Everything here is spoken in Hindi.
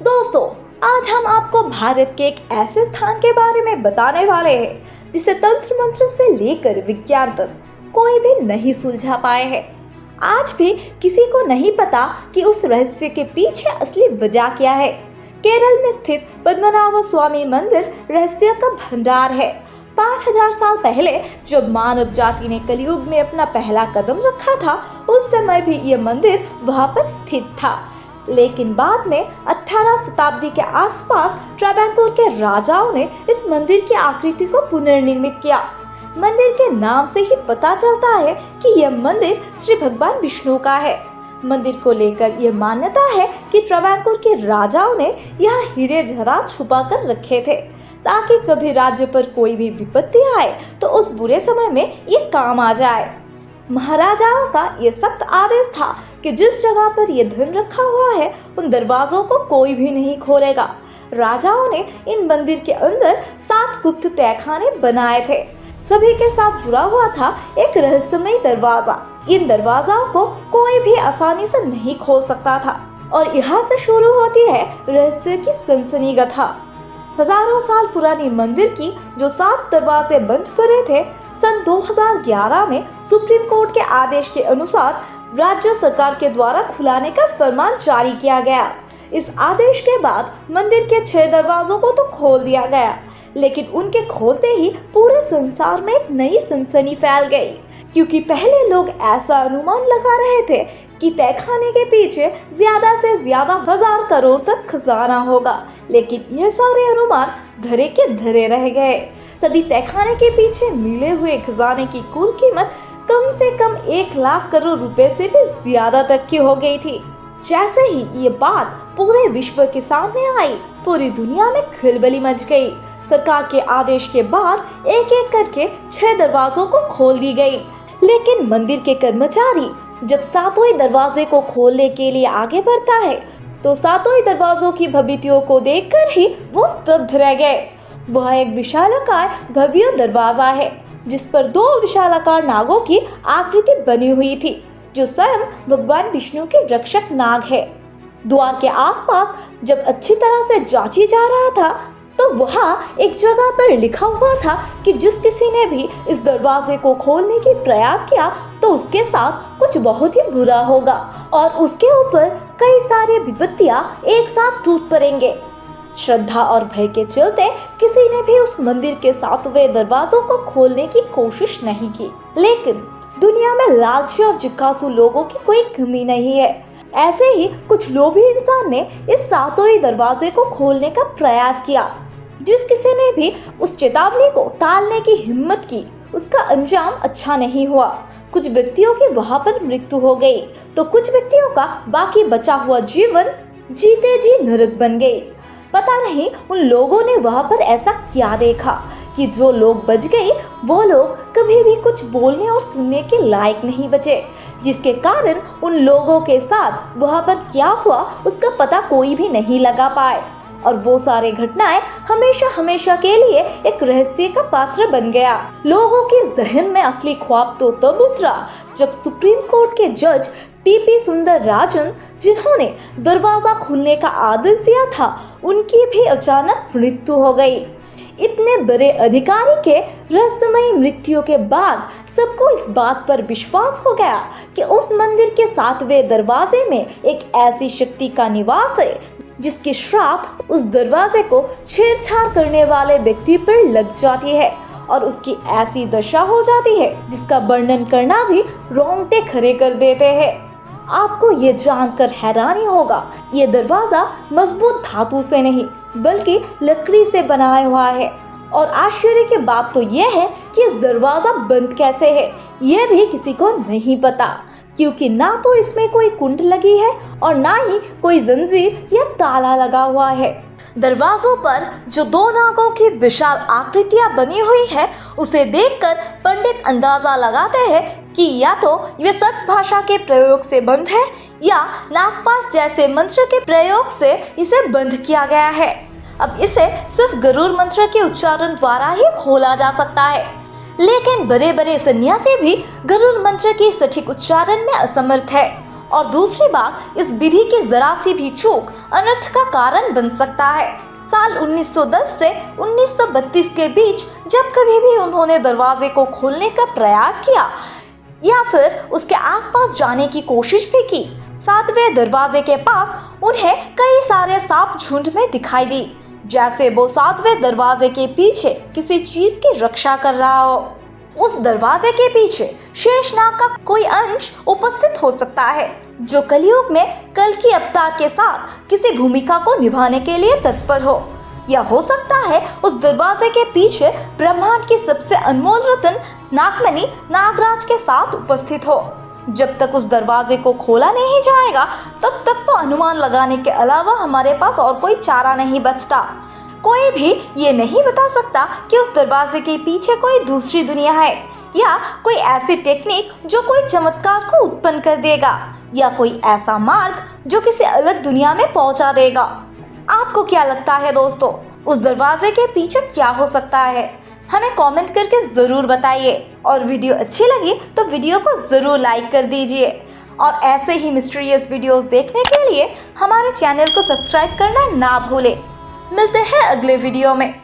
दोस्तों, आज हम आपको भारत के एक ऐसे स्थान के बारे में बताने वाले हैं जिसे तंत्र मंत्र से लेकर विज्ञान तक कोई भी नहीं सुलझा पाए हैं। आज भी किसी को नहीं पता कि उस रहस्य के पीछे असली वजह क्या है। केरल में स्थित पद्मनाभ स्वामी मंदिर रहस्य का भंडार है। 5000 साल पहले जब मानव जाति ने कलयुग में अपना पहला कदम रखा था, उस समय भी यह मंदिर वहां पर स्थित था। लेकिन बाद में 18 शताब्दी के आसपास ट्रावैंकोर के राजाओं ने इस मंदिर की आकृति को पुनर्निर्मित किया। मंदिर के नाम से ही पता चलता है कि यह मंदिर श्री भगवान विष्णु का है। मंदिर को लेकर यह मान्यता है कि ट्रावैंकोर के राजाओं ने यह हीरे जवाहरात छुपा कर रखे थे ताकि कभी राज्य पर कोई भी विपत्ति आए तो उस बुरे समय में ये काम आ जाए। महाराजाओं का ये सख्त आदेश था कि जिस जगह पर यह धन रखा हुआ है उन दरवाजों को कोई भी नहीं खोलेगा। राजाओं ने इन मंदिर के अंदर 7 गुप्त तहखाने बनाए थे। सभी के साथ जुड़ा हुआ था एक रहस्यमय दरवाजा। इन दरवाजों को कोई भी आसानी से नहीं खोल सकता था और यहाँ से शुरू होती है रहस्य की सनसनी कथा। हजारों साल पुरानी मंदिर की जो 7 दरवाजे बंद पड़े थे, सन 2011 में सुप्रीम कोर्ट के आदेश के अनुसार राज्य सरकार के द्वारा खुलाने का फरमान जारी किया गया। इस आदेश के बाद मंदिर के 6 दरवाजों को तो खोल दिया गया, लेकिन उनके खोलते ही पूरे संसार में एक नई सनसनी फैल गई, क्योंकि पहले लोग ऐसा अनुमान लगा रहे थे कि तहखाने के पीछे ज्यादा से ज्यादा 1000 करोड़ तक खजाना होगा, लेकिन यह सारे अनुमान धरे के धरे रह गए। तभी तहखाने के पीछे मिले हुए खजाने की कुल कीमत कम से कम 1 लाख करोड़ रुपए से भी ज्यादा तक की हो गई थी। जैसे ही ये बात पूरे विश्व के सामने आई, पूरी दुनिया में खलबली मच गई। सरकार के आदेश के बाद एक एक करके 6 दरवाजों को खोल दी गई, लेकिन मंदिर के कर्मचारी जब 7वें दरवाजे को खोलने के लिए आगे बढ़ता है तो 7वें दरवाजों की भभूतियों को देखकर ही वो स्तब्ध रह गए। वह एक विशालाकार भव्य दरवाजा है जिस पर 2 विशालाकार नागों की आकृति बनी हुई थी, जो स्वयं भगवान विष्णु के रक्षक नाग है। द्वार के आसपास जब अच्छी तरह से जांची जा रहा था तो वहाँ एक जगह पर लिखा हुआ था कि जिस किसी ने भी इस दरवाजे को खोलने की प्रयास किया तो उसके साथ कुछ बहुत ही बुरा होगा और उसके ऊपर कई सारी विपत्तियां एक साथ टूट पड़ेंगे। श्रद्धा और भय के चलते किसी ने भी उस मंदिर के 7वें दरवाजों को खोलने की कोशिश नहीं की, लेकिन दुनिया में लालची और जिज्ञासु लोगों की कोई कमी नहीं है। ऐसे ही कुछ लोभी इंसान ने इस 7वें दरवाजे को खोलने का प्रयास किया। जिस किसी ने भी उस चेतावनी को टालने की हिम्मत की, उसका अंजाम अच्छा नहीं हुआ। कुछ व्यक्तियों की वहां पर मृत्यु हो गई तो कुछ व्यक्तियों का बाकी बचा हुआ जीवन जीते जी नरक बन गई। पता नहीं उन लोगों ने वहां पर ऐसा क्या देखा कि जो लोग बच गए वो लोग कभी भी कुछ बोलने और सुनने के लायक नहीं बचे, जिसके कारण उन लोगों के साथ वहां पर क्या हुआ उसका पता कोई भी नहीं लगा पाए और वो सारे घटनाएं हमेशा हमेशा के लिए एक रहस्य का पात्र बन गया। लोगों के जहन में असली ख्वाब तो तब उतरा जब सुप्रीम कोर्ट के जज टीपी सुंदरराजन, जिन्होंने दरवाजा खोलने का आदेश दिया था, उनकी भी अचानक मृत्यु हो गई। इतने बड़े अधिकारी के रहस्यमय मृत्यु के बाद सबको इस बात पर विश्वास हो गया कि उस मंदिर के 7वें दरवाजे में एक ऐसी शक्ति का निवास है जिसकी श्राप उस दरवाजे को छेड़छाड़ करने वाले व्यक्ति पर लग जाती है और उसकी ऐसी दशा हो जाती है जिसका वर्णन करना भी रोंगटे खड़े कर देते हैं। आपको ये जानकर हैरानी होगा, ये दरवाजा मजबूत धातु से नहीं बल्कि लकड़ी से बनाया हुआ है और आश्चर्य की बात तो यह है कि इस दरवाजा बंद कैसे है यह भी किसी को नहीं पता, क्योंकि ना तो इसमें कोई कुंड लगी है और ना ही कोई जंजीर या ताला लगा हुआ है। दरवाजों पर जो 2 नागों की विशाल आकृतियां बनी हुई है उसे देखकर पंडित अंदाजा लगाते हैं कि या तो ये सत भाषा के प्रयोग से बंद है या नागपाश जैसे मंत्र के प्रयोग से इसे बंद किया गया है। अब इसे सिर्फ गरुड़ मंत्र के उच्चारण द्वारा ही खोला जा सकता है, लेकिन बड़े बड़े सन्यासी भी गरुड़ मंत्र के सटीक उच्चारण में असमर्थ है और दूसरी बात, इस विधि की जरा सी भी चूक अनर्थ का कारण बन सकता है। साल 1910 से 1932 के बीच जब कभी भी उन्होंने दरवाजे को खोलने का प्रयास किया या फिर उसके आसपास जाने की कोशिश भी की, 7वें दरवाजे के पास उन्हें कई सारे सांप झुंड में दिखाई दी, जैसे वो 7वें दरवाजे के पीछे किसी चीज की रक्षा कर रहा हो। उस दरवाजे के पीछे शेषनाग का कोई अंश उपस्थित हो सकता है, जो कलयुग में कल्कि अवतार के साथ किसी भूमिका को निभाने के लिए तत्पर हो। या हो सकता है उस दरवाजे के पीछे ब्रह्मांड की सबसे अनमोल रत्न नागमणि नागराज के साथ उपस्थित हो। जब तक उस दरवाजे को खोला नहीं जाएगा तब तक तो अनुमान लगाने के अलावा हमारे पास और कोई चारा नहीं बचता। कोई भी ये नहीं बता सकता कि उस दरवाजे के पीछे कोई दूसरी दुनिया है, या कोई ऐसी टेक्निक जो कोई चमत्कार को उत्पन्न कर देगा, या कोई ऐसा मार्ग जो किसी अलग दुनिया में पहुंचा देगा। आपको क्या लगता है दोस्तों, उस दरवाजे के पीछे क्या हो सकता है? हमें कमेंट करके ज़रूर बताइए, और वीडियो अच्छी लगी तो वीडियो को ज़रूर लाइक कर दीजिए। और ऐसे ही मिस्टीरियस वीडियोस देखने के लिए हमारे चैनल को सब्सक्राइब करना ना भूलें। मिलते हैं अगले वीडियो में।